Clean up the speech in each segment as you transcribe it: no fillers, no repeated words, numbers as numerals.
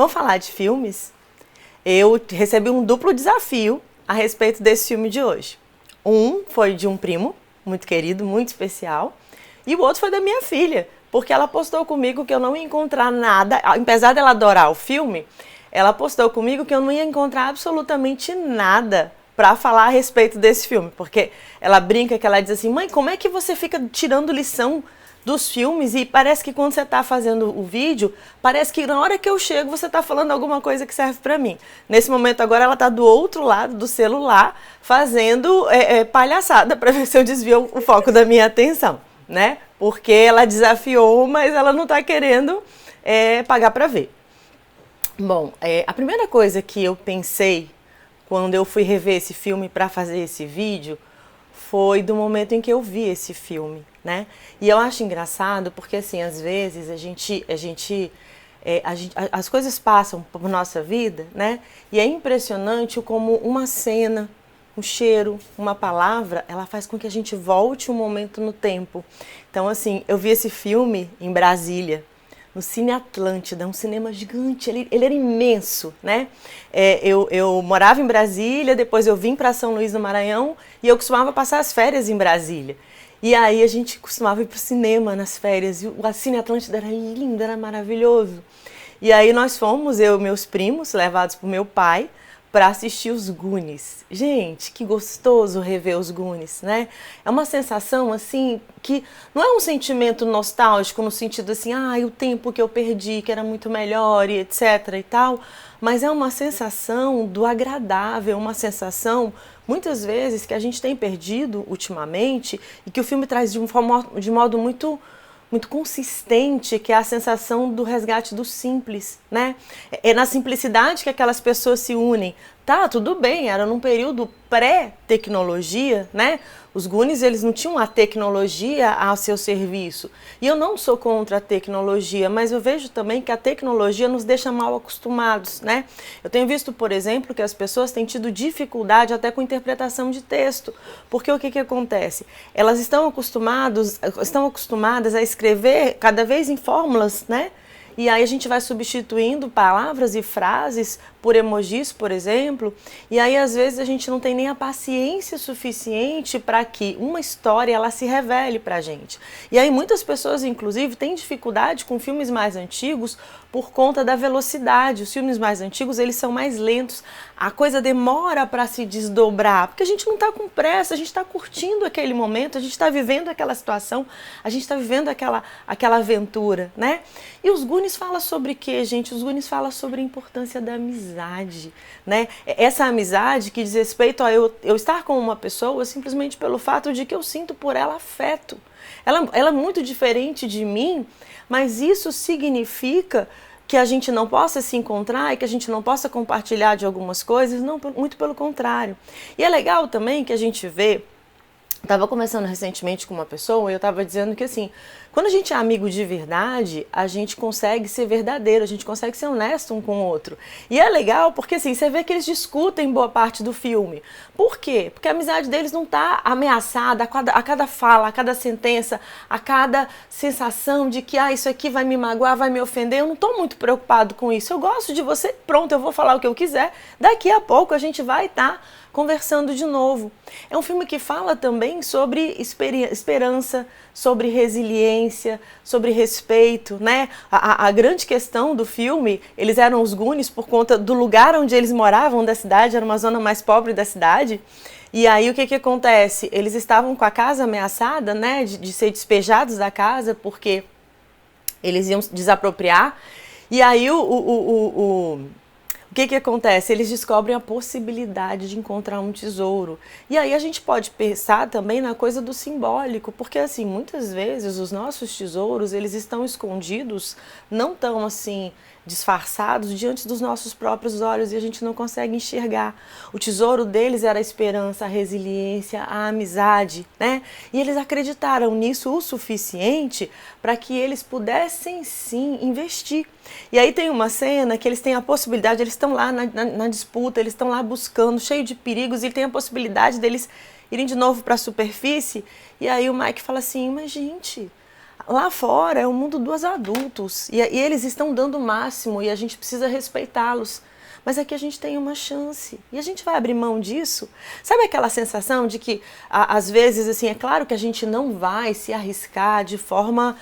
Vamos falar de filmes? Eu recebi um duplo desafio a respeito desse filme de hoje. Um foi de um primo, muito querido, muito especial, e o outro foi da minha filha, porque ela postou comigo que eu não ia encontrar nada, apesar dela adorar o filme, ela postou comigo que eu não ia encontrar absolutamente nada para falar a respeito desse filme, porque ela brinca que ela diz assim, mãe, como é que você fica tirando lição dos filmes e parece que quando você está fazendo o vídeo, parece que na hora que eu chego você está falando alguma coisa que serve para mim. Nesse momento agora ela está do outro lado do celular fazendo palhaçada para ver se eu desvio o foco da minha atenção, né? Porque ela desafiou, mas ela não está querendo pagar para ver. Bom, a primeira coisa que eu pensei quando eu fui rever esse filme para fazer esse vídeo foi do momento em que eu vi esse filme, né? E eu acho engraçado porque, assim, às vezes as coisas passam por nossa vida, né? E é impressionante como uma cena, um cheiro, uma palavra, ela faz com que a gente volte um momento no tempo. Então, assim, eu vi esse filme em Brasília, no Cine Atlântida, um cinema gigante, ele era imenso, né? Eu morava em Brasília, depois eu vim para São Luís do Maranhão e eu costumava passar as férias em Brasília. E aí a gente costumava ir para o cinema nas férias, e o Cine Atlântida era lindo, era maravilhoso. E aí nós fomos, eu e meus primos, levados por meu pai, para assistir os Goonies. Gente, que gostoso rever os Goonies, né? É uma sensação, assim, que não é um sentimento nostálgico no sentido assim, o tempo que eu perdi, que era muito melhor e etc e tal, mas é uma sensação do agradável, uma sensação, muitas vezes, que a gente tem perdido ultimamente e que o filme traz de modo muito consistente, que é a sensação do resgate do simples, né? É na simplicidade que aquelas pessoas se unem. Tá, tudo bem, era num período pré-tecnologia, né? Os Goonies, eles não tinham a tecnologia a seu serviço. E eu não sou contra a tecnologia, mas eu vejo também que a tecnologia nos deixa mal acostumados, né? Eu tenho visto, por exemplo, que as pessoas têm tido dificuldade até com interpretação de texto. Porque o que acontece? Elas estão acostumadas a escrever cada vez em fórmulas, né? E aí a gente vai substituindo palavras e frases por emojis, por exemplo, e aí às vezes a gente não tem nem a paciência suficiente para que uma história ela se revele para a gente. E aí muitas pessoas, inclusive, têm dificuldade com filmes mais antigos por conta da velocidade. Os filmes mais antigos, eles são mais lentos, a coisa demora para se desdobrar, porque a gente não está com pressa, a gente está curtindo aquele momento, a gente está vivendo aquela situação, a gente está vivendo aquela aventura, né? E os Goonies falam sobre o quê, gente? Os Goonies falam sobre a importância da amizade, né? Essa amizade que diz respeito a eu estar com uma pessoa simplesmente pelo fato de que eu sinto por ela afeto. Ela é muito diferente de mim, mas isso significa que a gente não possa se encontrar e que a gente não possa compartilhar de algumas coisas, não, muito pelo contrário. E é legal também que a gente vê, estava conversando recentemente com uma pessoa e eu estava dizendo que assim, quando a gente é amigo de verdade, a gente consegue ser verdadeiro, a gente consegue ser honesto um com o outro. E é legal porque assim, você vê que eles discutem boa parte do filme. Por quê? Porque a amizade deles não está ameaçada a cada fala, a cada sentença, a cada sensação de que isso aqui vai me magoar, vai me ofender. Eu não estou muito preocupado com isso. Eu gosto de você, pronto, eu vou falar o que eu quiser. Daqui a pouco a gente vai estar conversando de novo. É um filme que fala também sobre esperança, sobre resiliência, sobre respeito, né? A grande questão do filme, eles eram os Goonies por conta do lugar onde eles moravam da cidade, era uma zona mais pobre da cidade. E aí o que acontece? Eles estavam com a casa ameaçada, né, de ser despejados da casa porque eles iam desapropriar. E aí o que acontece? Eles descobrem a possibilidade de encontrar um tesouro. E aí a gente pode pensar também na coisa do simbólico, porque assim, muitas vezes os nossos tesouros, eles estão escondidos, não tão assim disfarçados diante dos nossos próprios olhos e a gente não consegue enxergar. O tesouro deles era a esperança, a resiliência, a amizade, né? E eles acreditaram nisso o suficiente para que eles pudessem sim investir. E aí tem uma cena que eles têm a possibilidade, eles estão lá na disputa, eles estão lá buscando, cheio de perigos, e tem a possibilidade deles irem de novo para a superfície. E aí o Mike fala assim, mas gente, Lá fora é o mundo dos adultos e eles estão dando o máximo e a gente precisa respeitá-los. Mas aqui a gente tem uma chance e a gente vai abrir mão disso. Sabe aquela sensação de que, às vezes, assim, é claro que a gente não vai se arriscar de forma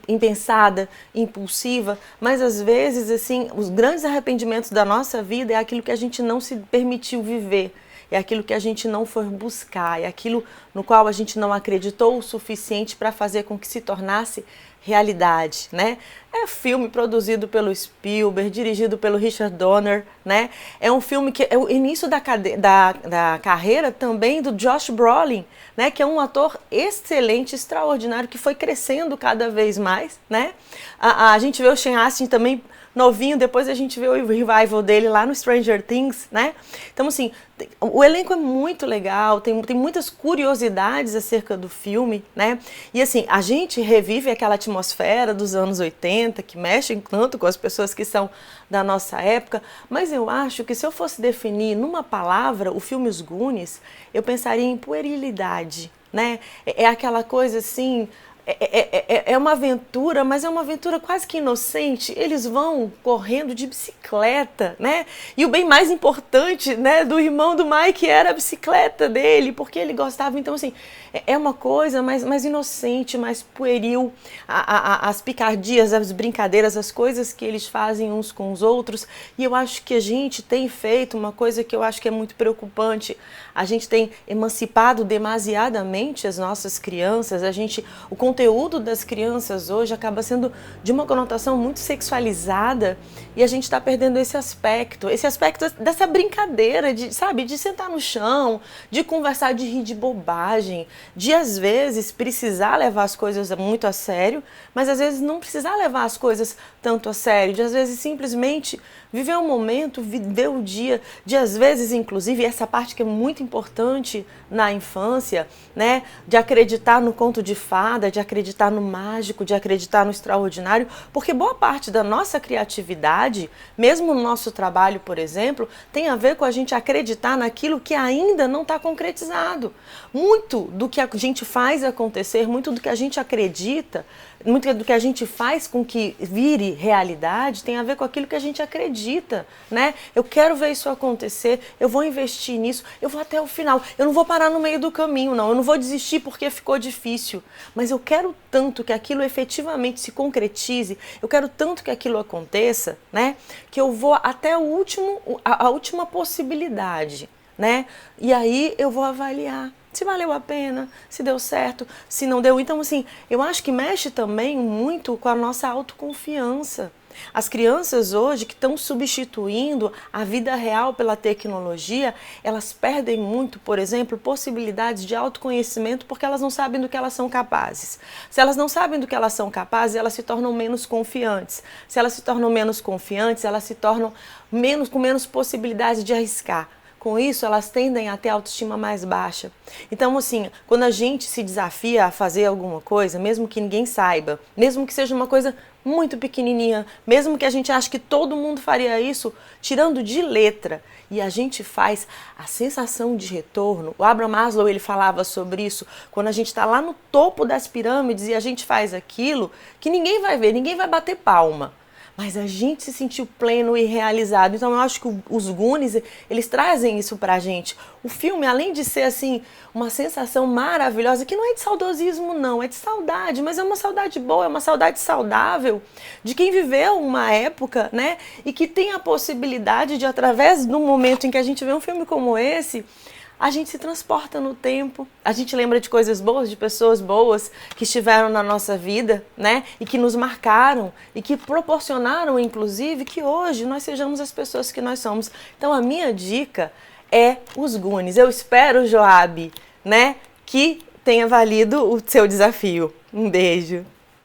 impensada, impulsiva, mas às vezes, assim, os grandes arrependimentos da nossa vida é aquilo que a gente não se permitiu viver. É aquilo que a gente não foi buscar, é aquilo no qual a gente não acreditou o suficiente para fazer com que se tornasse realidade, né? É filme produzido pelo Spielberg, dirigido pelo Richard Donner, né? É um filme que é o início da carreira também do Josh Brolin, né? Que é um ator excelente, extraordinário, que foi crescendo cada vez mais, né? A gente vê o Sean Astin também novinho, depois a gente vê o revival dele lá no Stranger Things, né? Então, assim, o elenco é muito legal, tem muitas curiosidades acerca do filme, né? E, assim, a gente revive aquela atmosfera dos anos 80, que mexe tanto com as pessoas que são da nossa época, mas eu acho que se eu fosse definir numa palavra o filme Os Goonies, eu pensaria em puerilidade, né? É aquela coisa, assim... É uma aventura, mas é uma aventura quase que inocente. Eles vão correndo de bicicleta, né? E o bem mais importante, né, do irmão do Mike era a bicicleta dele, porque ele gostava. Então, assim, é uma coisa mais inocente, mais pueril. As picardias, as brincadeiras, as coisas que eles fazem uns com os outros. E eu acho que a gente tem feito uma coisa que eu acho que é muito preocupante. A gente tem emancipado demasiadamente as nossas crianças. O conteúdo das crianças hoje acaba sendo de uma conotação muito sexualizada e a gente está perdendo esse aspecto dessa brincadeira, de sentar no chão, de conversar, de rir de bobagem, de às vezes precisar levar as coisas muito a sério, mas às vezes não precisar levar as coisas tanto a sério, de às vezes simplesmente viver o momento, viver o dia, de às vezes, inclusive, essa parte que é muito importante na infância, né, de acreditar no conto de fada, de acreditar no mágico, de acreditar no extraordinário, porque boa parte da nossa criatividade, mesmo no nosso trabalho, por exemplo, tem a ver com a gente acreditar naquilo que ainda não está concretizado. Muito do que a gente faz acontecer, muito do que a gente acredita, muito do que a gente faz com que vire realidade tem a ver com aquilo que a gente acredita, né? Eu quero ver isso acontecer, eu vou investir nisso, eu vou até o final, eu não vou parar no meio do caminho, não, eu não vou desistir porque ficou difícil, mas eu quero tanto que aquilo efetivamente se concretize, eu quero tanto que aquilo aconteça, né? Que eu vou até a última possibilidade, né? E aí eu vou avaliar se valeu a pena, se deu certo, se não deu. Então, assim, eu acho que mexe também muito com a nossa autoconfiança. As crianças hoje que estão substituindo a vida real pela tecnologia, elas perdem muito, por exemplo, possibilidades de autoconhecimento porque elas não sabem do que elas são capazes. Se elas não sabem do que elas são capazes, elas se tornam menos confiantes. Se elas se tornam menos confiantes, elas se tornam com menos possibilidade de arriscar. Com isso, elas tendem a ter autoestima mais baixa. Então, assim, quando a gente se desafia a fazer alguma coisa, mesmo que ninguém saiba, mesmo que seja uma coisa muito pequenininha, mesmo que a gente ache que todo mundo faria isso, tirando de letra, e a gente faz, a sensação de retorno, o Abraham Maslow, ele falava sobre isso, quando a gente está lá no topo das pirâmides e a gente faz aquilo que ninguém vai ver, ninguém vai bater palma. Mas a gente se sentiu pleno e realizado. Então eu acho que os Goonies, eles trazem isso pra gente. O filme, além de ser assim, uma sensação maravilhosa, que não é de saudosismo não, é de saudade, mas é uma saudade boa, é uma saudade saudável de quem viveu uma época, né? E que tem a possibilidade de, através do momento em que a gente vê um filme como esse, a gente se transporta no tempo, a gente lembra de coisas boas, de pessoas boas que estiveram na nossa vida, né? E que nos marcaram e que proporcionaram, inclusive, que hoje nós sejamos as pessoas que nós somos. Então, a minha dica é Os Goonies. Eu espero, Joab, né, que tenha valido o seu desafio. Um beijo.